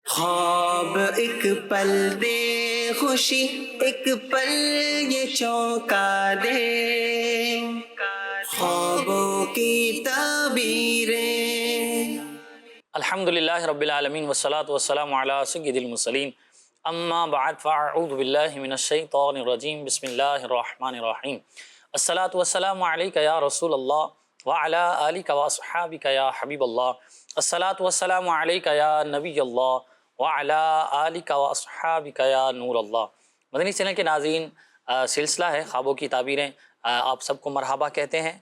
خواب ایک پل دے خوشی، ایک پل یہ چونکا دے، خوابوں کی تعبیریں۔ الحمدللہ رب العالمین والصلاة والسلام علی سید المرسلین، اما بعد فاعوذ باللہ من الشیطان الرجیم، بسم اللہ الرحمن الرحیم۔ الصلاة والسلام علیک یا رسول اللہ وعلی آلک واصحابک یا حبیب اللہ، الصلاة والسلام علیک یا نبی اللہ وعلی آلک واصحابک یا نور اللہ۔ مدنی چینل کے ناظرین، سلسلہ ہے خوابوں کی تعبیریں، آپ سب کو مرحبا کہتے ہیں۔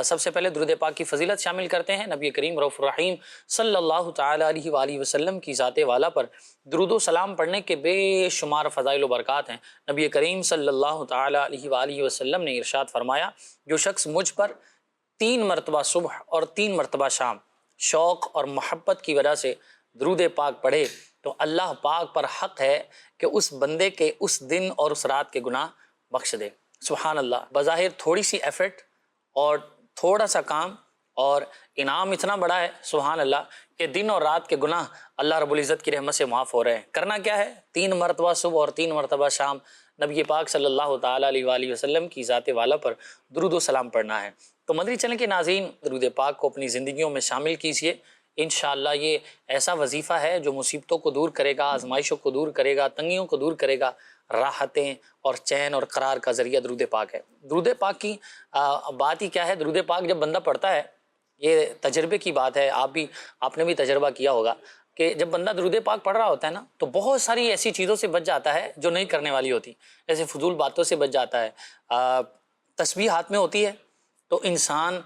سب سے پہلے درود پاک کی فضیلت شامل کرتے ہیں۔ نبی کریم رؤوف الرحیم صلی اللہ تعالی علیہ وآلہ وسلم کی ذات والا پر درود و سلام پڑھنے کے بے شمار فضائل و برکات ہیں۔ نبی کریم صلی اللہ تعالی علیہ وآلہ وسلم نے ارشاد فرمایا، جو شخص مجھ پر 3 مرتبہ صبح اور 3 مرتبہ شام شوق اور محبت کی وجہ سے درود پاک پڑھے تو اللہ پاک پر حق ہے کہ اس بندے کے اس دن اور اس رات کے گناہ بخش دے۔ سبحان اللہ۔ بظاہر تھوڑی سی ایفرٹ اور تھوڑا سا کام اور انعام اتنا بڑا ہے، سبحان اللہ، کہ دن اور رات کے گناہ اللہ رب العزت کی رحمت سے معاف ہو رہے ہیں۔ کرنا کیا ہے؟ 3 مرتبہ صبح اور 3 مرتبہ شام نبی پاک صلی اللہ تعالیٰ علیہ وآلہ وسلم کی ذات والا پر درود و سلام پڑھنا ہے۔ تو مدنی چینل کے ناظرین، درود پاک کو اپنی زندگیوں میں شامل کیجیے۔ انشاءاللہ یہ ایسا وظیفہ ہے جو مصیبتوں کو دور کرے گا، آزمائشوں کو دور کرے گا، تنگیوں کو دور کرے گا۔ راحتیں اور چین اور قرار کا ذریعہ درود پاک ہے۔ درود پاک کی بات ہی کیا ہے؟ درود پاک جب بندہ پڑھتا ہے، یہ تجربے کی بات ہے، آپ نے بھی تجربہ کیا ہوگا کہ جب بندہ درود پاک پڑھ رہا ہوتا ہے نا تو بہت ساری ایسی چیزوں سے بچ جاتا ہے جو نہیں کرنے والی ہوتی، جیسے فضول باتوں سے بچ جاتا ہے۔ تسبیح ہاتھ میں ہوتی ہے تو انسان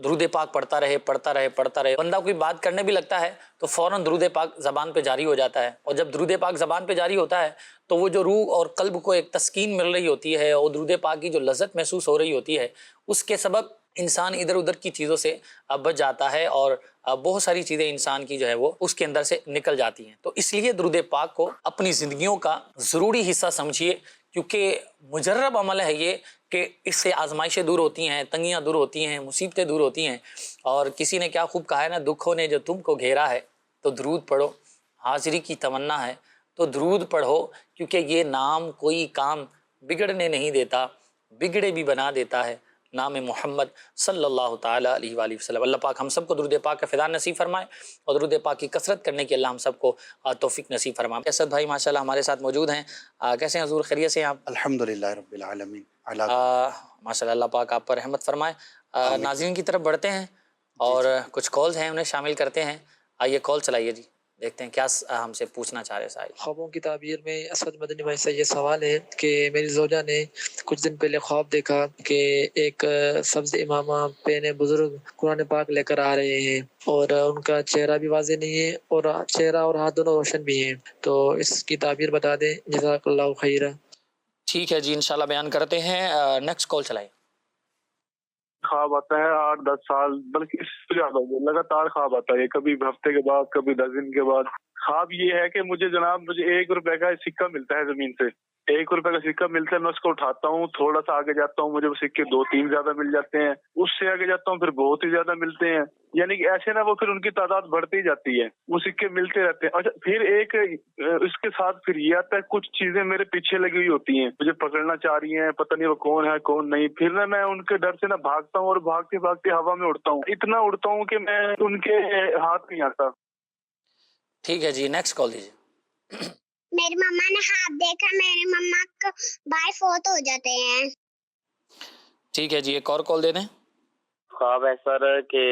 درود پاک پڑھتا رہے بندہ کوئی بات کرنے بھی لگتا ہے تو فوراً درود پاک زبان پہ جاری ہو جاتا ہے، اور جب درود پاک زبان پہ جاری ہوتا ہے تو وہ جو روح اور قلب کو ایک تسکین مل رہی ہوتی ہے اور درود پاک کی جو لذت محسوس ہو رہی ہوتی ہے، اس کے سبب انسان ادھر ادھر کی چیزوں سے بچ جاتا ہے اور بہت ساری چیزیں انسان کی جو ہے وہ اس کے اندر سے نکل جاتی ہیں۔ تو اس لیے درود پاک کو اپنی زندگیوں کا ضروری حصہ سمجھیے، کیونکہ مجرب عمل ہے یہ کہ اس سے آزمائشیں دور ہوتی ہیں، تنگیاں دور ہوتی ہیں، مصیبتیں دور ہوتی ہیں۔ اور کسی نے کیا خوب کہا ہے نا، دکھوں نے جو تم کو گھیرا ہے تو درود پڑھو، حاضری کی تمنا ہے تو درود پڑھو، کیونکہ یہ نام کوئی کام بگڑنے نہیں دیتا، بگڑے بھی بنا دیتا ہے، نام محمد صلی اللہ تعالیٰ علیہ وآلہ وسلم۔ اللہ پاک ہم سب کو درود پاک کا فیضان نصیب فرمائے اور درود پاک کی کثرت کرنے کی اللہ ہم سب کو توفیق نصیب فرمائے۔ اسد بھائی ماشاءاللہ ہمارے ساتھ موجود ہیں۔ کیسے ہیں حضور؟ خیریت سے ہیں آپ؟ الحمدللہ رب العالمین۔ ماشاءاللہ، اللہ پاک آپ پر رحمت فرمائے۔ ناظرین کی طرف بڑھتے ہیں اور کچھ کالز ہیں، انہیں شامل کرتے ہیں۔ آئیے کال چلائیے جی، دیکھتے ہیں کیا ہم سے پوچھنا چاہ رہے سائل۔ خوابوں کی تعبیر میں اسد مدنی بھائی سے یہ سوال ہے کہ میری زوجہ نے کچھ دن پہلے خواب دیکھا کہ ایک سبز امامہ پہنے بزرگ قرآن پاک لے کر آ رہے ہیں، اور ان کا چہرہ بھی واضح نہیں ہے اور چہرہ اور ہاتھ دونوں روشن بھی ہیں، تو اس کی تعبیر بتا دیں، جزاک اللہ خیرہ۔ ٹھیک ہے جی، انشاءاللہ بیان کرتے ہیں۔ نیکسٹ کال چلائیں۔ خواب آتا ہے 8-10 سال بلکہ اس سے زیادہ لگاتار خواب آتا ہے، کبھی ہفتے کے بعد، کبھی 10 دن کے بعد۔ خواب یہ ہے کہ مجھے 1 روپے کا سکہ ملتا ہے زمین سے، 1 روپے کا سکہ ملتا ہے، میں اس کو اٹھاتا ہوں، تھوڑا سا آگے جاتا ہوں، مجھے وہ سکے 2-3 زیادہ مل جاتے ہیں، اس سے آگے جاتا ہوں پھر بہت ہی زیادہ ملتے ہیں، یعنی کہ ایسے نا وہ پھر ان کی تعداد بڑھتی جاتی ہے، وہ سکے ملتے رہتے ہیں۔ اچھا، پھر ایک اس کے ساتھ پھر یہ آتا ہے، کچھ چیزیں میرے پیچھے لگی ہوئی ہوتی ہیں، مجھے پکڑنا چاہ رہی ہیں، پتہ نہیں وہ کون ہے کون نہیں، پھر نا میں ان کے ڈر سے نا بھاگتا ہوں اور بھاگتے بھاگتے ہوا میں اڑتا ہوں، اتنا اڑتا ہوں کہ میں ان کے ہاتھ نہیں آتا۔ ٹھیک ہے جی، نیکسٹ کال دیجیے۔ میری مما نے خواب دیکھا، میری مما کو بھائی فوت ہو جاتے ہیں۔ ٹھیک ہے جی، ایک اور کال دے دیں۔ خواب ہے سر کہ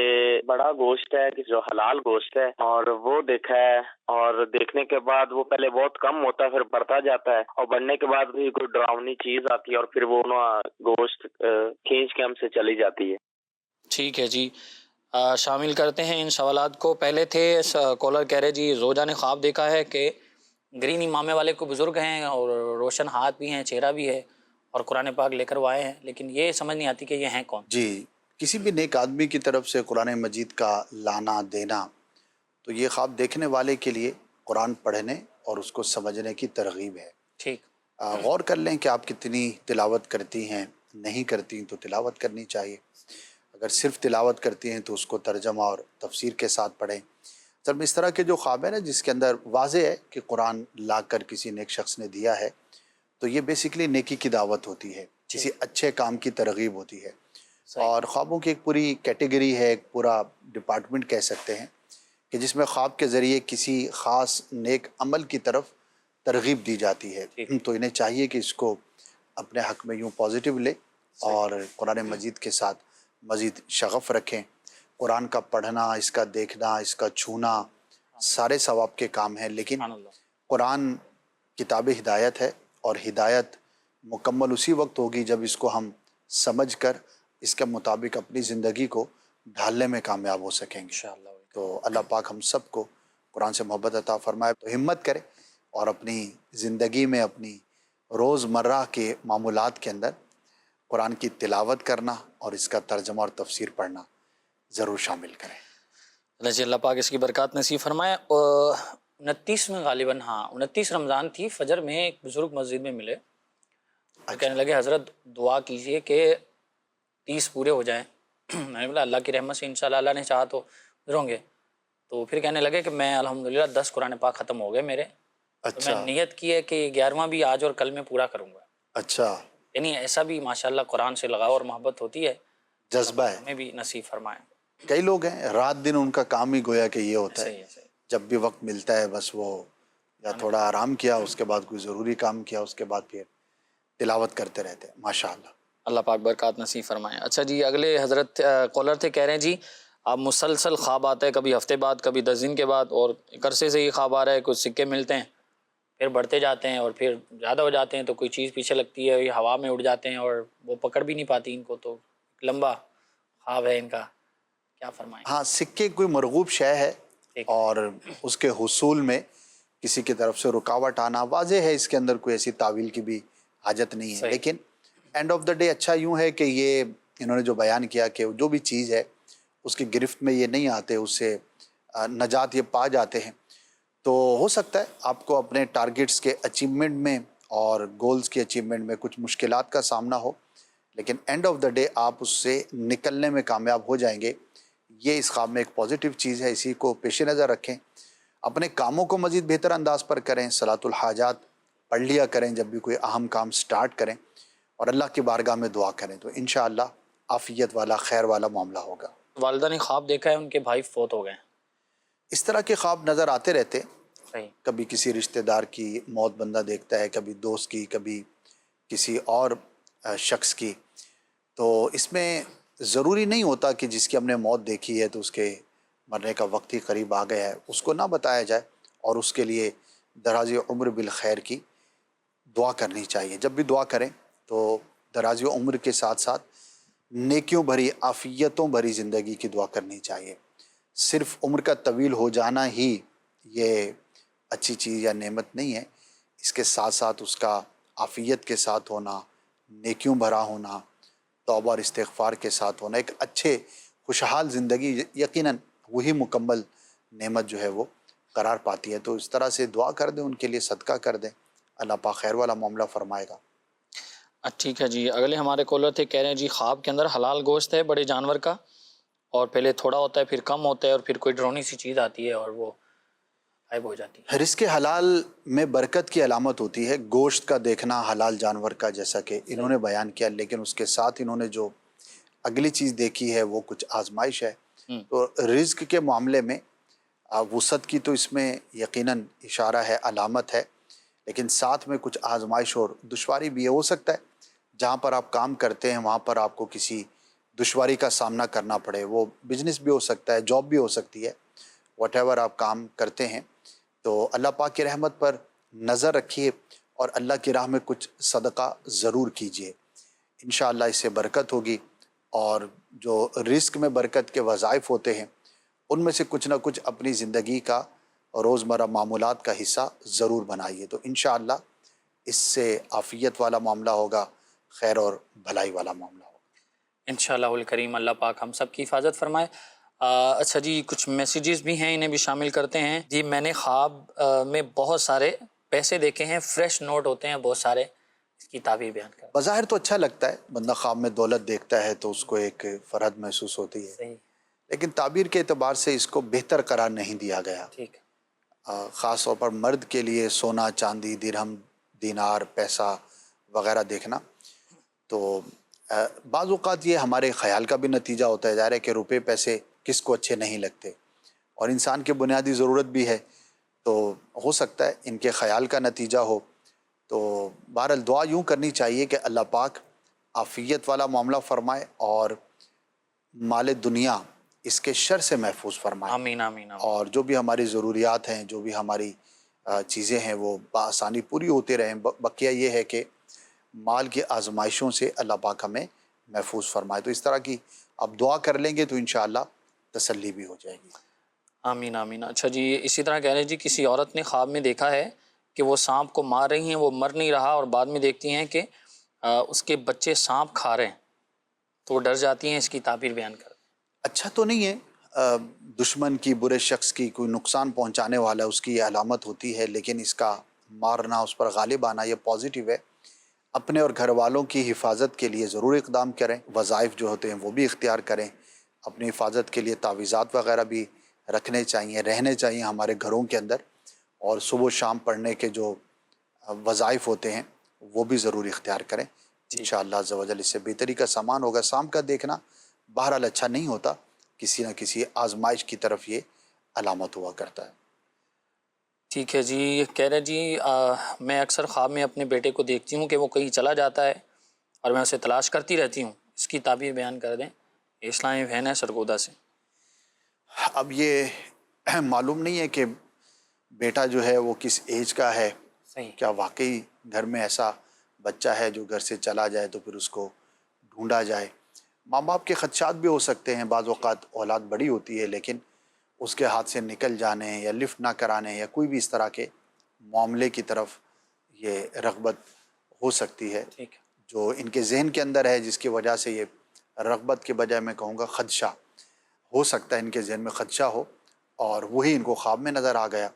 بڑا گوشت ہے کہ جو حلال گوشت ہے، اور وہ دیکھا ہے، اور دیکھنے کے بعد وہ پہلے بہت کم ہوتا ہے، پھر بڑھتا جاتا ہے، اور بڑھنے کے بعد بھی کوئی ڈراؤنی چیز آتی ہے اور پھر وہ گوشت کھینچ کے ہم سے چلی جاتی ہے۔ ٹھیک ہے جی، شامل کرتے ہیں ان سوالات کو۔ پہلے تھے کالر کہہ رہے جی زوجہ نے خواب دیکھا ہے کہ گرین امامے والے کو بزرگ ہیں اور روشن ہاتھ بھی ہیں، چہرہ بھی ہے، اور قرآن پاک لے کر وہ آئے ہیں، لیکن یہ سمجھ نہیں آتی کہ یہ ہیں کون۔ جی، کسی بھی نیک آدمی کی طرف سے قرآن مجید کا لانا دینا، تو یہ خواب دیکھنے والے کے لیے قرآن پڑھنے اور اس کو سمجھنے کی ترغیب ہے۔ ٹھیک، غور کر لیں کہ آپ کتنی تلاوت کرتی ہیں، نہیں کرتی تو تلاوت کرنی چاہیے۔ اگر صرف تلاوت کرتی ہیں تو اس کو ترجمہ اور تفسیر کے ساتھ پڑھیں۔ سر میں اس طرح کے جو خواب ہیں نا جس کے اندر واضح ہے کہ قرآن لا کر کسی نیک شخص نے دیا ہے، تو یہ بیسیکلی نیکی کی دعوت ہوتی ہے، کسی اچھے کام کی ترغیب ہوتی ہے، اور خوابوں کی ایک پوری کیٹیگری ہے، ایک پورا ڈپارٹمنٹ کہہ سکتے ہیں کہ جس میں خواب کے ذریعے کسی خاص نیک عمل کی طرف ترغیب دی جاتی ہے. تو انہیں چاہیے کہ اس کو اپنے حق میں یوں پازیٹیو لے اور قرآن مجید کے ساتھ مزید شغف رکھیں. قرآن کا پڑھنا، اس کا دیکھنا، اس کا چھونا سارے ثواب کے کام ہیں، لیکن قرآن کتاب ہدایت ہے، اور ہدایت مکمل اسی وقت ہوگی جب اس کو ہم سمجھ کر اس کے مطابق اپنی زندگی کو ڈھالنے میں کامیاب ہو سکیں گے. تو اللہ پاک ہم سب کو قرآن سے محبت عطا فرمائے. تو ہمت کرے اور اپنی زندگی میں اپنی روز مرہ کے معمولات کے اندر قرآن کی تلاوت کرنا اور اس کا ترجمہ اور تفسیر پڑھنا ضرور شامل کریں. اللہ پاک اس کی برکات نصیب فرمائے. 29 میں غالباً 29 رمضان تھی، فجر میں ایک بزرگ مسجد میں ملے، کہنے لگے حضرت دعا کیجئے کہ 30 پورے ہو جائیں. میں نے بولا اللہ کی رحمت سے انشاءاللہ اللہ نے چاہا تو ہوں گے. تو پھر کہنے لگے کہ میں الحمدللہ 10 قرآن پاک ختم ہو گئے میرے. تو میں نیت کی ہے کہ 11واں بھی آج اور کل میں پورا کروں گا. اچھا، یعنی ایسا بھی ماشاءاللہ قرآن سے لگاؤ اور محبت ہوتی ہے، جذبہ ہے. ہمیں بھی نصیب فرمائے. کئی لوگ ہیں رات دن ان کا کام ہی گویا کہ یہ ہوتا صحیح ہے، صحیح. جب بھی وقت ملتا ہے بس وہ یا تھوڑا آرام کیا، اس کے بعد کوئی ضروری کام کیا، اس کے بعد پھر تلاوت کرتے رہتے ہیں. ماشاءاللہ اللہ پاک برکات نصیب فرمائے. اچھا جی، اگلے حضرت کالر تھے، کہہ رہے ہیں جی آپ مسلسل خواب آتا ہے، کبھی ہفتے بعد، کبھی 10 دن کے بعد، اور ایک عرصے سے یہ خواب آ رہا ہے، کچھ سکے ملتے ہیں پھر بڑھتے جاتے ہیں اور پھر زیادہ ہو جاتے ہیں، تو کوئی چیز پیچھے لگتی ہے، یہ ہوا میں اڑ جاتے ہیں اور وہ پکڑ بھی نہیں پاتی ان کو. تو لمبا خواب ہے ان کا، کیا فرمائیں؟ ہاں، سکے کوئی مرغوب شے ہے اور اس کے حصول میں کسی کی طرف سے رکاوٹ آنا واضح ہے، اس کے اندر کوئی ایسی تعویل کی بھی حاجت نہیں ہے. لیکن اینڈ آف دا ڈے اچھا یوں ہے کہ یہ انہوں نے جو بیان کیا کہ جو بھی چیز ہے اس کی گرفت میں یہ نہیں آتے، اس سے نجات یہ پا جاتے ہیں. تو ہو سکتا ہے آپ کو اپنے ٹارگٹس کے اچیومنٹ میں اور گولز کے اچیومنٹ میں کچھ مشکلات کا سامنا ہو، لیکن اینڈ آف دا ڈے آپ اس سے نکلنے میں کامیاب ہو جائیں گے. یہ اس خواب میں ایک پازیٹیو چیز ہے، اسی کو پیش نظر رکھیں. اپنے کاموں کو مزید بہتر انداز پر کریں، صلاۃ الحاجات پڑھ لیا کریں جب بھی کوئی اہم کام سٹارٹ کریں، اور اللہ کی بارگاہ میں دعا کریں، تو انشاءاللہ عافیت والا خیر والا معاملہ ہوگا. والدہ نے خواب دیکھا ہے ان کے بھائی فوت ہو گئے ہیں. اس طرح کے خواب نظر آتے رہتے. صحیح. کبھی کسی رشتہ دار کی موت بندہ دیکھتا ہے، کبھی دوست کی، کبھی کسی اور شخص کی. تو اس میں ضروری نہیں ہوتا کہ جس کی ہم نے موت دیکھی ہے تو اس کے مرنے کا وقت ہی قریب آ گیا ہے، اس کو نہ بتایا جائے اور اس کے لیے دراز عمر بالخیر کی دعا کرنی چاہیے. جب بھی دعا کریں تو دراز عمر کے ساتھ ساتھ نیکیوں بھری، عافیتوں بھری زندگی کی دعا کرنی چاہیے. صرف عمر کا طویل ہو جانا ہی یہ اچھی چیز یا نعمت نہیں ہے، اس کے ساتھ ساتھ اس کا عافیت کے ساتھ ہونا، نیکیوں بھرا ہونا، توبہ اور استغفار کے ساتھ ہونا، ایک اچھے خوشحال زندگی یقیناً وہی مکمل نعمت جو ہے وہ قرار پاتی ہے. تو اس طرح سے دعا کر دیں، ان کے لیے صدقہ کر دیں، اللہ پاک خیر والا معاملہ فرمائے گا. ٹھیک ہے جی. اگلے ہمارے کالر تھے، کہہ رہے ہیں جی خواب کے اندر حلال گوشت ہے بڑے جانور کا، اور پہلے تھوڑا ہوتا ہے پھر کم ہوتا ہے اور پھر کوئی ڈرونی سی چیز آتی ہے اور وہ غائب ہو جاتی ہے. رزق حلال میں برکت کی علامت ہوتی ہے گوشت کا دیکھنا حلال جانور کا، جیسا کہ انہوں نے بیان کیا. لیکن اس کے ساتھ انہوں نے جو اگلی چیز دیکھی ہے وہ کچھ آزمائش ہے. تو رزق کے معاملے میں وسعت کی تو اس میں یقیناً اشارہ ہے، علامت ہے، لیکن ساتھ میں کچھ آزمائش اور دشواری بھی ہے. ہو سکتا ہے جہاں پر آپ کام کرتے ہیں وہاں پر آپ کو کسی دشواری کا سامنا کرنا پڑے. وہ بزنس بھی ہو سکتا ہے، جاب بھی ہو سکتی ہے، واٹ ایور آپ کام کرتے ہیں. تو اللہ پاک کی رحمت پر نظر رکھیے اور اللہ کی راہ میں کچھ صدقہ ضرور کیجیے، انشاءاللہ اس سے برکت ہوگی. اور جو رزق میں برکت کے وظائف ہوتے ہیں ان میں سے کچھ نہ کچھ اپنی زندگی کا روزمرہ معمولات کا حصہ ضرور بنائیے، تو انشاءاللہ اس سے عافیت والا معاملہ ہوگا، خیر اور بھلائی والا معاملہ ہوگا انشاءاللہ الکریم. اللہ پاک ہم سب کی حفاظت فرمائے. اچھا جی، کچھ میسیجز بھی ہیں، انہیں بھی شامل کرتے ہیں. جی میں نے خواب میں بہت سارے پیسے دیکھے ہیں، فریش نوٹ ہوتے ہیں بہت سارے، اس کی تعبیر بیان کر. بظاہر تو اچھا لگتا ہے، بندہ خواب میں دولت دیکھتا ہے تو اس کو ایک فرحت محسوس ہوتی ہے. صحیح. لیکن تعبیر کے اعتبار سے اس کو بہتر قرار نہیں دیا گیا۔ ٹھیک ہے، خاص طور پر مرد کے لیے سونا چاندی درہم دینار پیسہ وغیرہ دیکھنا، تو بعض اوقات یہ ہمارے خیال کا بھی نتیجہ ہوتا ہے۔ ظاہر ہے کہ روپے پیسے کس کو اچھے نہیں لگتے، اور انسان کی بنیادی ضرورت بھی ہے، تو ہو سکتا ہے ان کے خیال کا نتیجہ ہو۔ تو بہرحال دعا یوں کرنی چاہیے کہ اللہ پاک عافیت والا معاملہ فرمائے اور مال دنیا اس کے شر سے محفوظ فرمائے، آمین آمین آمین۔ اور جو بھی ہماری ضروریات ہیں، جو بھی ہماری چیزیں ہیں، وہ بآسانی پوری ہوتے رہیں۔ بقیہ یہ ہے کہ مال کی آزمائشوں سے اللہ پاک ہمیں محفوظ فرمائے۔ تو اس طرح کی اب دعا کر لیں گے تو انشاءاللہ تسلی بھی ہو جائے گی۔ آمین آمین۔ اچھا جی، اسی طرح کہہ رہے ہیں جی، کسی عورت نے خواب میں دیکھا ہے کہ وہ سانپ کو مار رہی ہیں، وہ مر نہیں رہا، اور بعد میں دیکھتی ہیں کہ اس کے بچے سانپ کھا رہے ہیں، تو وہ ڈر جاتی ہیں۔ اس کی تعبیر بیان کر۔ اچھا تو نہیں ہے، دشمن کی، برے شخص کی، کوئی نقصان پہنچانے والا اس کی یہ علامت ہوتی ہے، لیکن اس کا مارنا، اس پر غالب آنا، یہ پازیٹیو ہے۔ اپنے اور گھر والوں کی حفاظت کے لیے ضرور اقدام کریں، وظائف جو ہوتے ہیں وہ بھی اختیار کریں، اپنی حفاظت کے لیے تعویذات وغیرہ بھی رکھنے چاہیے، رہنے چاہیے ہمارے گھروں کے اندر، اور صبح و شام پڑھنے کے جو وظائف ہوتے ہیں وہ بھی ضرور اختیار کریں۔ انشاءاللہ عز و جل اس سے بہتری کا سامان ہوگا۔ سانپ کا دیکھنا بہرحال اچھا نہیں ہوتا، کسی نہ کسی آزمائش کی طرف یہ علامت ہوا کرتا ہے۔ ٹھیک ہے جی، کہہ رہے جی میں اکثر خواب میں اپنے بیٹے کو دیکھتی ہوں کہ وہ کہیں چلا جاتا ہے اور میں اسے تلاش کرتی رہتی ہوں، اس کی تعبیر بیان کر دیں۔ اسلامی بہن ہے سرگودا سے۔ اب یہ معلوم نہیں ہے کہ بیٹا جو ہے وہ کس ایج کا ہے، صحیح، کیا واقعی گھر میں ایسا بچہ ہے جو گھر سے چلا جائے تو پھر اس کو ڈھونڈا جائے۔ ماں باپ کے خدشات بھی ہو سکتے ہیں، بعض اوقات اولاد بڑی ہوتی ہے لیکن اس کے ہاتھ سے نکل جانے یا لفٹ نہ کرانے یا کوئی بھی اس طرح کے معاملے کی طرف یہ رغبت ہو سکتی ہے ٹھیک ہے، جو ان کے ذہن کے اندر ہے، جس کی وجہ سے یہ رغبت کے بجائے میں کہوں گا خدشہ ہو سکتا ہے، ان کے ذہن میں خدشہ ہو اور وہی ان کو خواب میں نظر آ گیا۔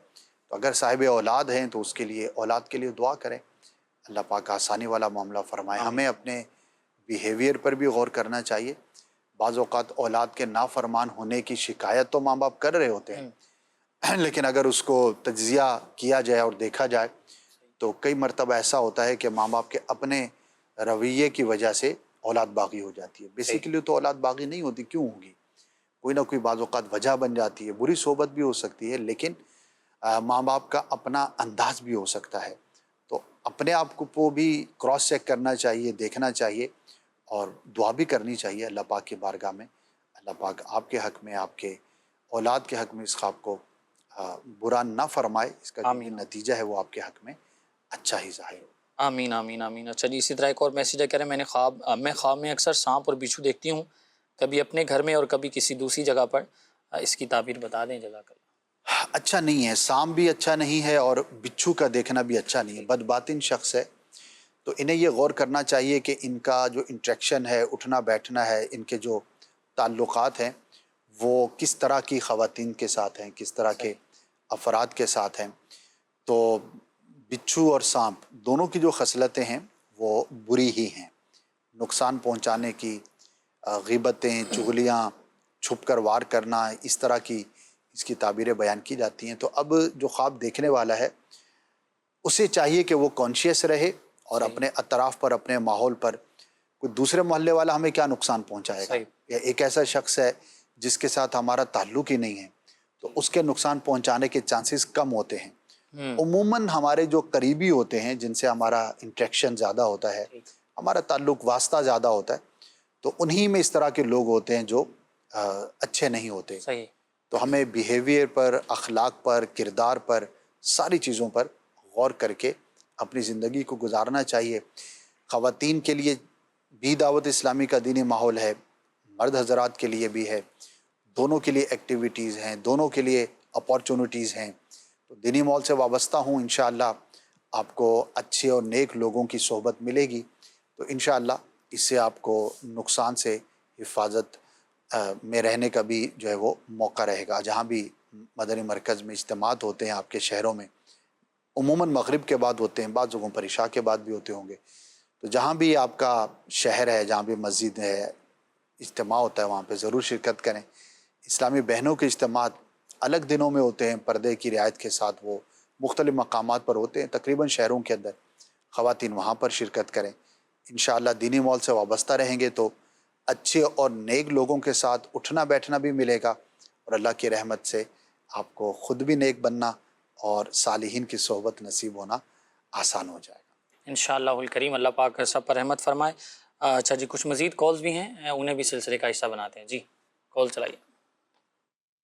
تو اگر صاحب اولاد ہیں تو اس کے لیے، اولاد کے لیے دعا کریں، اللہ پاک آسانی والا معاملہ فرمائے۔ ہمیں اپنے بیہیویئر پر بھی غور کرنا چاہیے۔ بعض اوقات اولاد کے نافرمان ہونے کی شکایت تو ماں باپ کر رہے ہوتے ہیں، لیکن اگر اس کو تجزیہ کیا جائے اور دیکھا جائے تو کئی مرتبہ ایسا ہوتا ہے کہ ماں باپ کے اپنے رویے کی وجہ سے اولاد باغی ہو جاتی ہے۔ بیسیکلی تو اولاد باغی نہیں ہوتی، کیوں ہوگی؟ کوئی نہ کوئی بعض اوقات وجہ بن جاتی ہے، بری صحبت بھی ہو سکتی ہے، لیکن ماں باپ کا اپنا انداز بھی ہو سکتا ہے۔ تو اپنے آپ کو بھی کراس چیک کرنا چاہیے، دیکھنا چاہیے اور دعا بھی کرنی چاہیے اللہ پاک کی بارگاہ میں، اللہ پاک آپ کے حق میں، آپ کے اولاد کے حق میں اس خواب کو برا نہ فرمائے، اس کا جو نتیجہ ہے وہ آپ کے حق میں اچھا ہی ظاہر ہو۔ آمین آمین آمین۔ اچھا جی، اسی طرح ایک اور میسیج ہے، کہہ رہے ہیں میں خواب میں اکثر سانپ اور بچھو دیکھتی ہوں، کبھی اپنے گھر میں اور کبھی کسی دوسری جگہ پر، اس کی تعبیر بتا دیں جزاک اللہ۔ اچھا نہیں ہے، سانپ بھی اچھا نہیں ہے اور بچھو کا دیکھنا بھی اچھا نہیں ہے، بد باطن شخص ہے، تو انہیں یہ غور کرنا چاہیے کہ ان کا جو انٹریکشن ہے، اٹھنا بیٹھنا ہے، ان کے جو تعلقات ہیں وہ کس طرح کی خواتین کے ساتھ ہیں، کس طرح کے افراد کے ساتھ ہیں۔ تو بچھو اور سانپ دونوں کی جو خصلتیں ہیں وہ بری ہی ہیں، نقصان پہنچانے کی، غیبتیں، چغلیاں، چھپ کر وار کرنا، اس طرح کی اس کی تعبیریں بیان کی جاتی ہیں۔ تو اب جو خواب دیکھنے والا ہے اسے چاہیے کہ وہ کانشیس رہے اور اپنے اطراف پر، اپنے ماحول پر، کوئی دوسرے محلے والا ہمیں کیا نقصان پہنچائے گا، یا ایک ایسا شخص ہے جس کے ساتھ ہمارا تعلق ہی نہیں ہے تو اس کے نقصان پہنچانے کے چانسز کم ہوتے ہیں۔ عموماً ہمارے جو قریبی ہوتے ہیں، جن سے ہمارا انٹریکشن زیادہ ہوتا ہے، ہمارا تعلق واسطہ زیادہ ہوتا ہے، تو انہی میں اس طرح کے لوگ ہوتے ہیں جو اچھے نہیں ہوتے۔ تو ہمیں بیہیویئر پر، اخلاق پر، کردار پر، ساری چیزوں پر غور کر کے اپنی زندگی کو گزارنا چاہیے۔ خواتین کے لیے بھی دعوت اسلامی کا دینی ماحول ہے، مرد حضرات کے لیے بھی ہے، دونوں کے لیے ایکٹیویٹیز ہیں، دونوں کے لیے اپارچونٹیز ہیں۔ تو دینی ماحول سے وابستہ ہوں، انشاءاللہ آپ کو اچھے اور نیک لوگوں کی صحبت ملے گی، تو انشاءاللہ اس سے آپ کو نقصان سے حفاظت میں رہنے کا بھی جو ہے وہ موقع رہے گا۔ جہاں بھی مدنی مرکز میں اجتماعات ہوتے ہیں آپ کے شہروں میں، عموماً مغرب کے بعد ہوتے ہیں، بعض جگہوں پر عشاء کے بعد بھی ہوتے ہوں گے، تو جہاں بھی آپ کا شہر ہے، جہاں بھی مسجد ہے، اجتماع ہوتا ہے، وہاں پہ ضرور شرکت کریں۔ اسلامی بہنوں کے اجتماعات الگ دنوں میں ہوتے ہیں، پردے کی رعایت کے ساتھ وہ مختلف مقامات پر ہوتے ہیں، تقریباً شہروں کے اندر خواتین وہاں پر شرکت کریں۔ انشاءاللہ دینی ماحول سے وابستہ رہیں گے تو اچھے اور نیک لوگوں کے ساتھ اٹھنا بیٹھنا بھی ملے گا، اور اللہ کی رحمت سے آپ کو خود بھی نیک بننا اور صالحین کی صحبت نصیب ہونا آسان ہو جائے گا انشاءاللہ الکریم، اللہ پاک سب پر رحمت فرمائے۔ اچھا جی، کچھ مزید کالز بھی ہیں، انہیں بھی سلسلے کا حصہ بناتے ہیں۔ جی کال چلائیے۔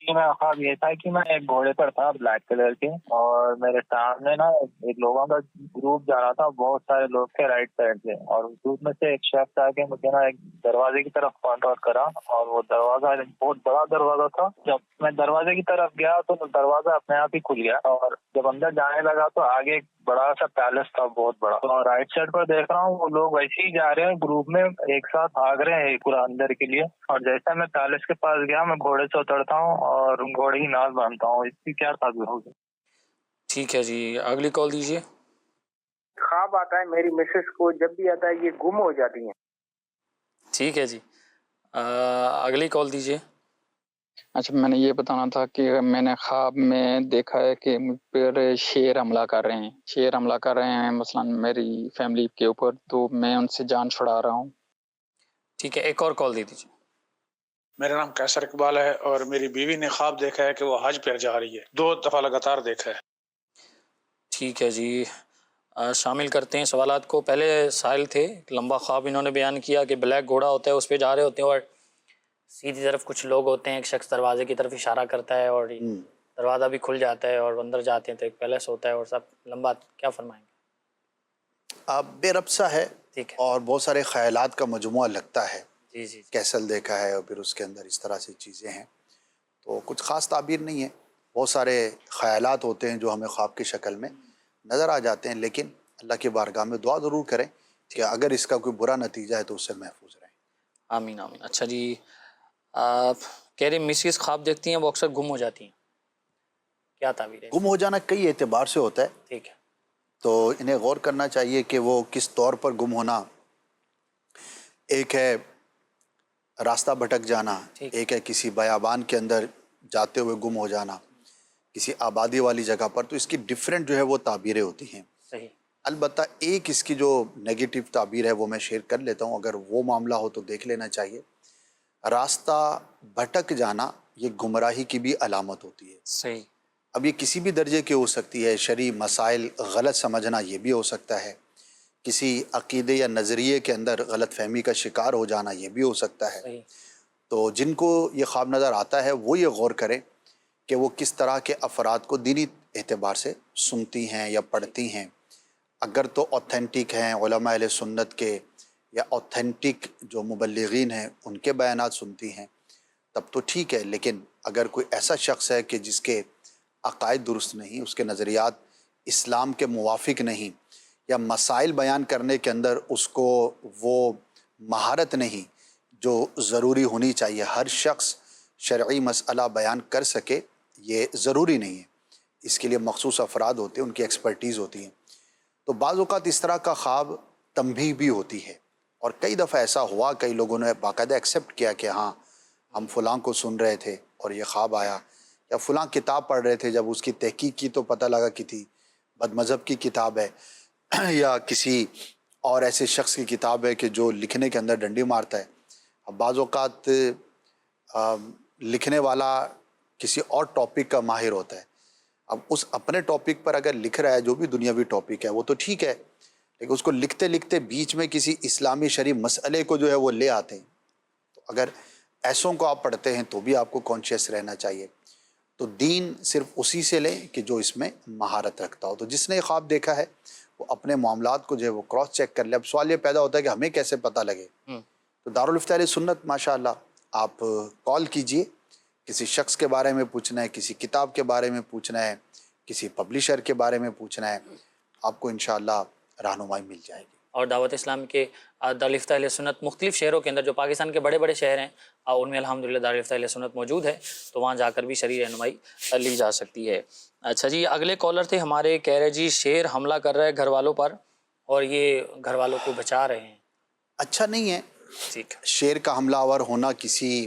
میرا خواب یہ تھا کہ میں ایک گھوڑے پر تھا بلیک کلر کے، اور میرے سامنے نا ایک لوگوں کا گروپ جا رہا تھا، بہت سارے لوگ تھے رائٹ سائڈ سے، اور اس گروپ میں سے ایک شخص آ کے مجھے نا ایک دروازے کی طرف پوائنٹ آؤٹ کرا، اور وہ دروازہ بہت بڑا دروازہ تھا۔ جب میں دروازے کی طرف گیا تو دروازہ اپنے آپ ہی کھل گیا، اور جب اندر جانے لگا تو آگے ایک بڑا سا پیلس تھا، بہت بڑا، اور رائٹ سائڈ پر دیکھ رہا ہوں وہ لوگ ویسے ہی جا رہے ہیں گروپ میں، ایک ساتھ بھاگ رہے ہیں پورا اندر کے لیے۔ اور جیسا میں پیلس کے پاس گیا، میں گھوڑے سے اترتا ہوں اور گھوڑے کی ناز باندھتا ہوں۔ اس کی کیا تعبیر ہوگی؟ ٹھیک ہے جی، اگلی کال دیجیے۔ خواب آتا ہے میری مسز کو، جب بھی آتا ہے یہ گم ہو جاتی ہیں۔ ٹھیک ہے جی، اگلی کال دیجیے۔ اچھا، میں نے یہ بتانا تھا کہ میں نے خواب میں دیکھا ہے کہ مجھ پر شیر حملہ کر رہے ہیں، شیر حملہ کر رہے ہیں مثلا میری فیملی کے اوپر، تو میں ان سے جان چھڑا رہا ہوں۔ ٹھیک ہے، ایک اور کال دے دیجیے۔ میرا نام قیصر اقبال ہے، اور میری بیوی نے خواب دیکھا ہے کہ وہ حج پر جا رہی ہے، 2 دفعہ لگاتار دیکھا ہے۔ ٹھیک ہے جی، شامل کرتے ہیں سوالات کو۔ پہلے سائل تھے، ایک لمبا خواب انہوں نے بیان کیا کہ بلیک گھوڑا ہوتا ہے، اس پہ جا رہے ہوتے ہیں، اور سیدھی طرف کچھ لوگ ہوتے ہیں، ایک شخص دروازے کی طرف اشارہ کرتا ہے اور دروازہ بھی کھل جاتا ہے، اور اندر جاتے ہیں تو ایک پیلس ہوتا ہے، اور سب لمبا کیا فرمائیں گے؟ بے ربط سا ہے، ٹھیک ہے، اور بہت سارے خیالات کا مجموعہ لگتا ہے۔ جی جی، کیسل دیکھا ہے اور پھر اس کے اندر اس طرح سے چیزیں ہیں، تو کچھ خاص تعبیر نہیں ہے، بہت سارے خیالات ہوتے ہیں جو ہمیں خواب کی شکل میں نظر آ جاتے ہیں، لیکن اللہ کی بارگاہ میں دعا ضرور کریں کہ اگر اس کا کوئی برا نتیجہ ہے تو اس سے محفوظ رہیں۔ آمین آمین۔ اچھا جی، آپ کہہ رہے مسز خواب دیکھتی ہیں، وہ اکثر گم ہو جاتی ہیں، کیا تعبیر ہے؟ گم ہو جانا کئی اعتبار سے ہوتا ہے، ٹھیک ہے، تو انہیں غور کرنا چاہیے کہ وہ کس طور پر گم ہونا۔ ایک ہے راستہ بھٹک جانا، ایک ہے کسی بیابان کے اندر جاتے ہوئے گم ہو جانا، کسی آبادی والی جگہ پر، تو اس کی ڈیفرنٹ جو ہے وہ تعبیریں ہوتی ہیں۔ صحیح۔ البتہ ایک اس کی جو نیگیٹو تعبیر ہے وہ میں شیئر کر لیتا ہوں، اگر وہ معاملہ ہو تو دیکھ لینا چاہیے۔ راستہ بھٹک جانا یہ گمراہی کی بھی علامت ہوتی ہے۔ صحیح۔ اب یہ کسی بھی درجے کی ہو سکتی ہے، شرعی مسائل غلط سمجھنا یہ بھی ہو سکتا ہے، کسی عقیدے یا نظریے کے اندر غلط فہمی کا شکار ہو جانا یہ بھی ہو سکتا ہے۔ صحیح۔ تو جن کو یہ خواب نظر آتا ہے وہ یہ غور کریں کہ وہ کس طرح کے افراد کو دینی اعتبار سے سنتی ہیں یا پڑھتی ہیں۔ اگر تو اوتھینٹک ہیں علماء اہل سنت کے یا اوتھینٹک جو مبلغین ہیں ان کے بیانات سنتی ہیں تب تو ٹھیک ہے، لیکن اگر کوئی ایسا شخص ہے کہ جس کے عقائد درست نہیں، اس کے نظریات اسلام کے موافق نہیں، یا مسائل بیان کرنے کے اندر اس کو وہ مہارت نہیں جو ضروری ہونی چاہیے، ہر شخص شرعی مسئلہ بیان کر سکے یہ ضروری نہیں ہے، اس کے لیے مخصوص افراد ہوتے ہیں، ان کی ایکسپرٹیز ہوتی ہیں۔ تو بعض اوقات اس طرح کا خواب تنبیہ بھی ہوتی ہے، اور کئی دفعہ ایسا ہوا، کئی لوگوں نے باقاعدہ ایکسیپٹ کیا کہ ہاں ہم فلاں کو سن رہے تھے اور یہ خواب آیا، یا فلاں کتاب پڑھ رہے تھے، جب اس کی تحقیق کی تو پتہ لگا کہ تھی بد مذہب کی کتاب ہے، یا کسی اور ایسے شخص کی کتاب ہے کہ جو لکھنے کے اندر ڈنڈی مارتا ہے۔ اب بعض اوقات لکھنے والا کسی اور ٹاپک کا ماہر ہوتا ہے، اب اس اپنے ٹاپک پر اگر لکھ رہا ہے جو بھی دنیاوی ٹاپک ہے وہ تو ٹھیک ہے، لیکن اس کو لکھتے لکھتے بیچ میں کسی اسلامی شرعی مسئلے کو جو ہے وہ لے آتے ہیں، تو اگر ایسوں کو آپ پڑھتے ہیں تو بھی آپ کو کانشیس رہنا چاہیے۔ تو دین صرف اسی سے لیں کہ جو اس میں مہارت رکھتا ہو۔ تو جس نے یہ خواب دیکھا ہے وہ اپنے معاملات کو جو ہے وہ کراس چیک کر لے۔ اب سوال یہ پیدا ہوتا ہے کہ ہمیں کیسے پتہ لگے؟ تو دارالفتہ اہل سنت ماشاءاللہ آپ کال کیجئے، کسی شخص کے بارے میں پوچھنا ہے، کسی کتاب کے بارے میں پوچھنا ہے، کسی پبلشر کے بارے میں پوچھنا ہے، آپ کو انشاءاللہ رہنمائی مل جائے گی۔ اور دعوت اسلام کے دارالفتہ اہل سنت مختلف شہروں کے اندر، جو پاکستان کے بڑے بڑے شہر ہیں ان میں الحمدللہ دارالفتہ اہل سنت موجود ہے، تو وہاں جا کر بھی شرعی رہنمائی لی جا سکتی ہے۔ اچھا جی، اگلے کالر تھے ہمارے، کہہ رہے جی شیر حملہ کر رہا ہے گھر والوں پر اور یہ گھر والوں کو بچا رہے ہیں۔ اچھا نہیں ہے ٹھیک، شیر کا حملہ آور ہونا کسی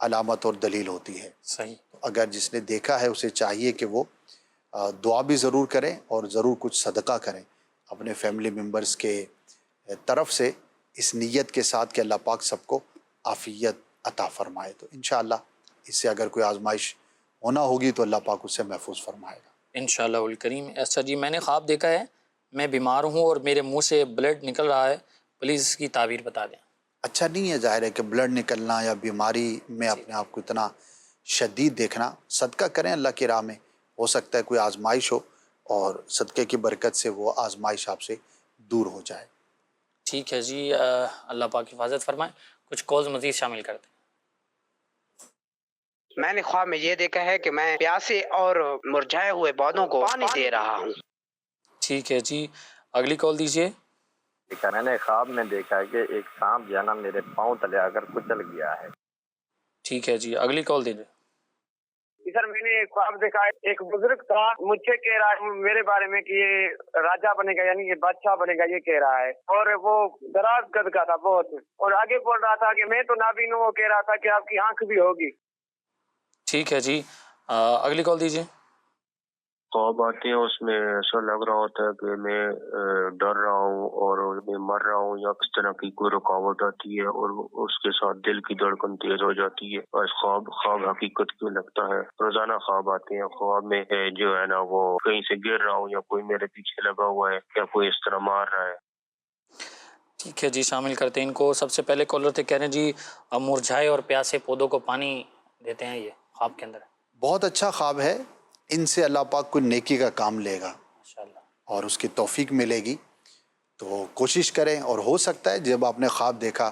علامت اور دلیل ہوتی ہے۔ صحیح۔ اگر جس نے دیکھا ہے اسے چاہیے کہ وہ دعا بھی ضرور کریں اور ضرور کچھ صدقہ کریں اپنے فیملی ممبرز کے طرف سے، اس نیت کے ساتھ کہ اللہ پاک سب کو عافیت عطا فرمائے۔ تو انشاءاللہ اس سے اگر کوئی آزمائش ہونا ہوگی تو اللہ پاک اس سے محفوظ فرمائے گا انشاءاللہ الکریم۔ اچھا جی، میں نے خواب دیکھا ہے میں بیمار ہوں اور میرے منہ سے بلڈ نکل رہا ہے، پلیز اس کی تعبیر بتا دیں۔ اچھا نہیں ہے، ظاہر ہے کہ بلڈ نکلنا یا بیماری میں اپنے آپ کو اتنا شدید دیکھنا، صدقہ کریں اللہ کی راہ میں، ہو سکتا ہے کوئی آزمائش ہو اور صدقے کی برکت سے وہ آزمائش آپ سے دور ہو جائے۔ ٹھیک ہے جی، اللہ پاک حفاظت فرمائے۔ کچھ کالز مزید شامل کرتے ہیں۔ میں نے خواب میں یہ دیکھا ہے کہ میں پیاسے اور مرجھائے ہوئے پودوں کو پانی دے رہا ہوں۔ ٹھیک ہے جی، اگلی کال دیجیے۔ میں نے خواب میں دیکھا ہے کہ ایک سانپ جو ہے نا میرے پاؤں تلے آ کر کچل گیا ہے۔ ٹھیک ہے جی، اگلی کال دیجیے۔ سر میں نے خواب دیکھا ہے ایک بزرگ تھا، مجھ سے کہہ رہا ہے میرے بارے میں کہ یہ راجا بنے گا، یعنی یہ بادشاہ بنے گا، یہ کہہ رہا ہے، اور وہ دراز قد کا تھا بہت، اور آگے بول رہا تھا کہ میں تو نابین ہوں، وہ کہہ رہا تھا کہ آپ کی آنکھ بھی ہوگی۔ ٹھیک ہے جی، اگلی کال دیجیے۔ خواب آتے ہیں اس میں ایسا لگ رہا ہوتا ہے کہ میں ڈر رہا ہوں اور میں مر رہا ہوں یا کس طرح کی کوئی رکاوٹ آتی ہے اور اس کے ساتھ دل کی دھڑکن تیز ہو جاتی ہے۔ اور خواب حقیقت کیوں لگتا ہے؟ روزانہ خواب آتے ہیں، خواب میں جو ہے نا وہ کہیں سے گر رہا ہوں یا کوئی میرے پیچھے لگا ہوا ہے یا کوئی اس طرح مار رہا ہے۔ ٹھیک ہے جی، شامل کرتے ہیں ان کو۔ سب سے پہلے کالر تھے، کہہ رہے ہیں جی مرجھائے اور پیاسے پودوں کو پانی دیتے ہیں، یہ خواب کے اندر بہت اچھا خواب ہے، ان سے اللہ پاک کوئی نیکی کا کام لے گا اور اس کی توفیق ملے گی، تو کوشش کریں۔ اور ہو سکتا ہے جب آپ نے خواب دیکھا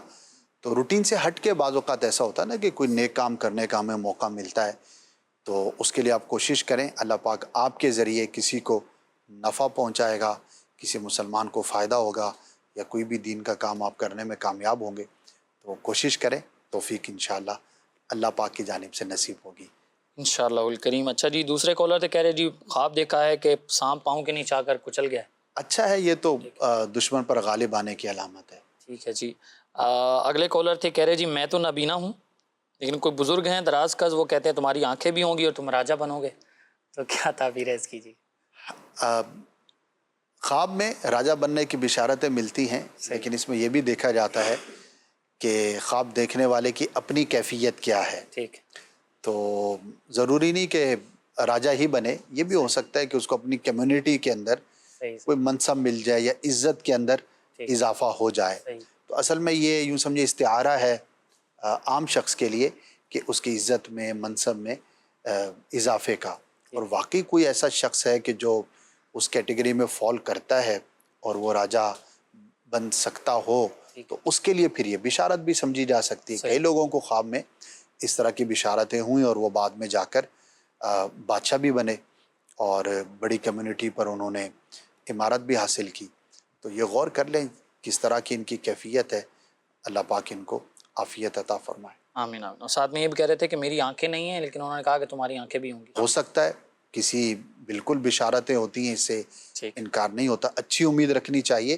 تو روٹین سے ہٹ کے بعض اوقات ایسا ہوتا ہے نا کہ کوئی نیک کام کرنے کا ہمیں موقع ملتا ہے، تو اس کے لیے آپ کوشش کریں، اللہ پاک آپ کے ذریعے کسی کو نفع پہنچائے گا، کسی مسلمان کو فائدہ ہوگا یا کوئی بھی دین کا کام آپ کرنے میں کامیاب ہوں گے، تو کوشش کریں، توفیق انشاءاللہ اللہ پاک کی جانب سے نصیب ہوگی انشاءاللہ الکریم۔ اچھا جی، دوسرے کالر تھے، کہہ رہے جی خواب دیکھا ہے کہ سانپ پاؤں کے نیچے آ کر کچل گیا ہے۔ اچھا ہے، یہ تو دشمن پر غالب آنے کی علامت ہے۔ ٹھیک ہے جی، اگلے کالر تھے، کہہ رہے جی میں تو نابینا ہوں لیکن کوئی بزرگ ہیں دراز قد، وہ کہتے ہیں تمہاری آنکھیں بھی ہوں گی اور تم راجہ بنو گے، تو کیا تعبیر ہے اس کی جی؟ خواب میں راجہ بننے کی بشارتیں ملتی ہیں، لیکن اس میں یہ بھی دیکھا جاتا ہے کہ خواب دیکھنے والے کی اپنی کیفیت کیا ہے۔ ٹھیک، تو ضروری نہیں کہ راجہ ہی بنے، یہ بھی ہو سکتا ہے کہ اس کو اپنی کمیونٹی کے اندر کوئی منصب مل جائے یا عزت کے اندر اضافہ ہو جائے۔ تو اصل میں یہ یوں سمجھے استعارہ ہے عام شخص کے لیے کہ اس کی عزت میں، منصب میں اضافے کا، اور واقعی کوئی ایسا شخص ہے کہ جو اس کیٹیگری میں فال کرتا ہے اور وہ راجہ بن سکتا ہو، تو اس کے لیے پھر یہ بشارت بھی سمجھی جا سکتی ہے۔ کئی لوگوں کو خواب میں اس طرح کی بشارتیں ہوئیں اور وہ بعد میں جا کر بادشاہ بھی بنے اور بڑی کمیونٹی پر انہوں نے عمارت بھی حاصل کی۔ تو یہ غور کر لیں کس طرح کی ان کی کیفیت ہے، اللہ پاک ان کو عافیت عطا فرمائے۔ آمین آمین۔ اور ساتھ میں یہ بھی کہہ رہے تھے کہ میری آنکھیں نہیں ہیں لیکن انہوں نے کہا کہ تمہاری آنکھیں بھی ہوں گی۔ ہو سکتا ہے کسی بالکل بشارتیں ہوتی ہیں، اس سے انکار نہیں ہوتا، اچھی امید رکھنی چاہیے۔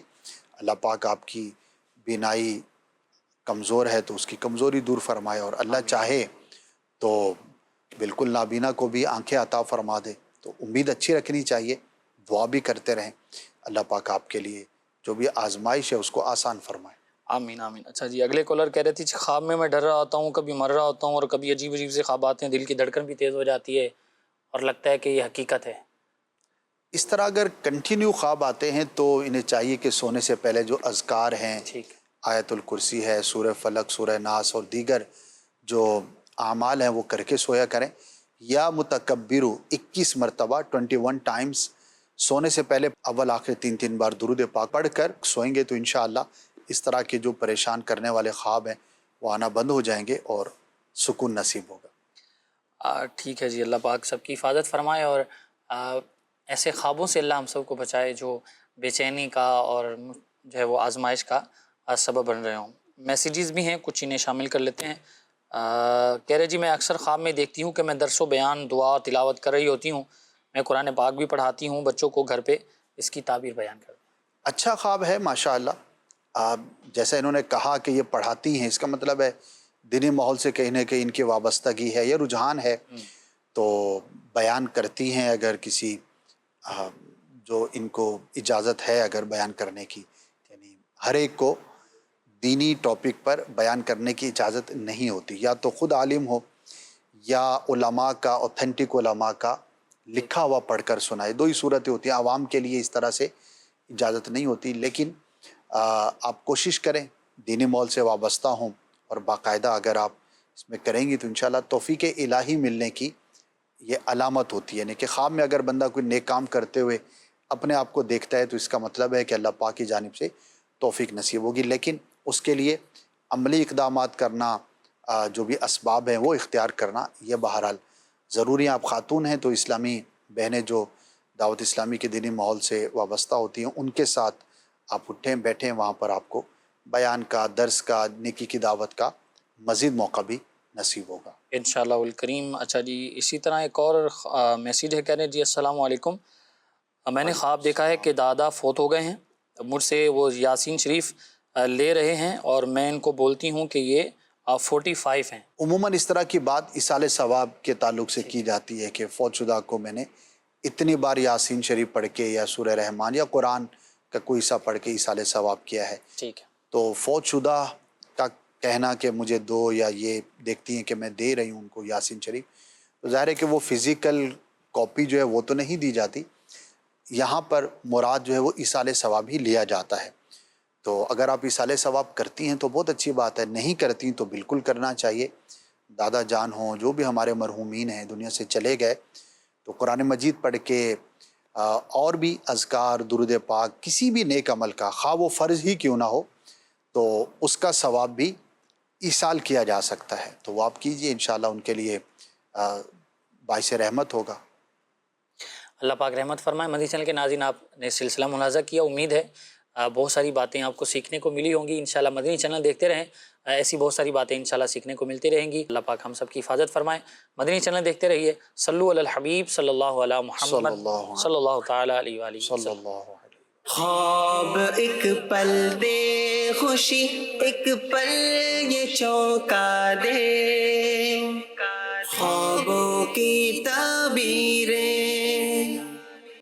اللہ پاک آپ کی بینائی کمزور ہے تو اس کی کمزوری دور فرمائے، اور اللہ چاہے تو بالکل نابینا کو بھی آنکھیں عطا فرما دے۔ تو امید اچھی رکھنی چاہیے، دعا بھی کرتے رہیں، اللہ پاک آپ کے لیے جو بھی آزمائش ہے اس کو آسان فرمائے۔ آمین آمین۔ اچھا جی، اگلے کالر کہہ رہے تھے خواب میں ڈر رہا ہوتا ہوں، کبھی مر رہا ہوتا ہوں اور کبھی عجیب عجیب سے خواب آتے ہیں، دل کی دھڑکن بھی تیز ہو جاتی ہے اور لگتا ہے کہ یہ حقیقت ہے۔ اس طرح اگر کنٹینیو خواب آتے ہیں تو انہیں چاہیے کہ سونے سے پہلے جو اذکار ہیں، آیت الکرسی ہے، سورہ فلق، سورہ ناس اور دیگر جو اعمال ہیں وہ کر کے سویا کریں، یا متکبرو 21 مرتبہ 21 ٹائمز سونے سے پہلے اول آخر 3 بار درود پاک پڑھ کر سوئیں گے تو انشاءاللہ اس طرح کے جو پریشان کرنے والے خواب ہیں وہ آنا بند ہو جائیں گے اور سکون نصیب ہوگا۔ ٹھیک ہے جی، اللہ پاک سب کی حفاظت فرمائے اور ایسے خوابوں سے اللہ ہم سب کو بچائے جو بے چینی کا اور جو ہے وہ آزمائش کا سبب بن رہے ہوں۔ میسیجز بھی ہیں، کچھ انہیں شامل کر لیتے ہیں۔ کہہ رہے جی میں اکثر خواب میں دیکھتی ہوں کہ میں درس و بیان، دعا، تلاوت کر رہی ہوتی ہوں، میں قرآن پاک بھی پڑھاتی ہوں بچوں کو گھر پہ، اس کی تعبیر بیان کر دیں۔ اچھا خواب ہے ماشاءاللہ۔ جیسا انہوں نے کہا کہ یہ پڑھاتی ہیں، اس کا مطلب ہے دینی ماحول سے کہیں نہ کہیں ان کی وابستگی ہے یا رجحان ہے تو بیان کرتی ہیں، اگر کسی جو ان کو اجازت ہے اگر بیان کرنے کی، یعنی ہر ایک کو دینی ٹاپک پر بیان کرنے کی اجازت نہیں ہوتی، یا تو خود عالم ہو یا علماء کا، اوتھینٹک علماء کا لکھا ہوا پڑھ کر سنائے، دو ہی صورتیں ہوتی ہیں۔ عوام کے لیے اس طرح سے اجازت نہیں ہوتی، لیکن آپ کوشش کریں دینی ماحول سے وابستہ ہوں، اور باقاعدہ اگر آپ اس میں کریں گی تو انشاءاللہ توفیق الہی ملنے کی یہ علامت ہوتی ہے۔ یعنی کہ خواب میں اگر بندہ کوئی نیک کام کرتے ہوئے اپنے آپ کو دیکھتا ہے تو اس کا مطلب ہے کہ اللہ پاک کی جانب سے توفیق نصیب ہوگی، لیکن اس کے لیے عملی اقدامات کرنا، جو بھی اسباب ہیں وہ اختیار کرنا، یہ بہرحال ضروری ہیں۔ آپ خاتون ہیں تو اسلامی بہنیں جو دعوت اسلامی کے دینی ماحول سے وابستہ ہوتی ہیں ان کے ساتھ آپ اٹھیں بیٹھیں، وہاں پر آپ کو بیان کا، درس کا، نیکی کی دعوت کا مزید موقع بھی نصیب ہوگا انشاءاللہ الکریم۔ اچھا جی، اسی طرح ایک اور میسیج ہے، کہہ رہے ہیں جی السلام علیکم، میں نے خواب دیکھا ہے کہ دادا فوت ہو گئے ہیں، مجھ سے وہ یاسین شریف لے رہے ہیں اور میں ان کو بولتی ہوں کہ یہ 45 ہیں۔ عموماً اس طرح کی بات اصال ثواب کے تعلق سے کی جاتی ہے کہ فوت شدہ کو میں نے اتنی بار یاسین شریف پڑھ کے یا سورہ رحمان یا قرآن کا کوئی حصہ پڑھ کے اصال ثواب کیا ہے۔ ٹھیک ہے، تو فوت شدہ کا کہنا کہ مجھے دو، یا یہ دیکھتی ہیں کہ میں دے رہی ہوں ان کو یاسین شریف، تو ظاہر ہے کہ وہ فزیکل کاپی جو ہے وہ تو نہیں دی جاتی، یہاں پر مراد جو ہے وہ اصال ثواب ہی لیا جاتا ہے۔ تو اگر آپ اصال ثواب کرتی ہیں تو بہت اچھی بات ہے، نہیں کرتی تو بالکل کرنا چاہیے۔ دادا جان ہوں، جو بھی ہمارے مرحومین ہیں دنیا سے چلے گئے، تو قرآن مجید پڑھ کے اور بھی اذکار، درود پاک، کسی بھی نیک عمل کا، خواہ وہ فرض ہی کیوں نہ ہو، تو اس کا ثواب بھی ایصال کیا جا سکتا ہے، تو وہ آپ کیجئے، انشاءاللہ ان کے لیے باعث رحمت ہوگا۔ اللہ پاک رحمت فرمائے۔ مدنی چینل کے ناظرین، آپ نے سلسلہ ملاحظہ کیا، امید ہے بہت ساری باتیں آپ کو سیکھنے کو ملی ہوں گی۔ انشاءاللہ مدنی چینل دیکھتے رہیں، ایسی بہت ساری باتیں انشاءاللہ سیکھنے کو ملتی رہیں گی۔ اللہ پاک ہم سب کی حفاظت فرمائے۔ مدنی چینل دیکھتے رہیے۔ صلو علی الحبیب صلی اللہ علی محمد صلی اللہ تعالیٰ علیہ وآلہ وسلم۔ خواب ایک پل دے خوشی، ایک پل یہ چونکا دے، خوابوں کی تعبیر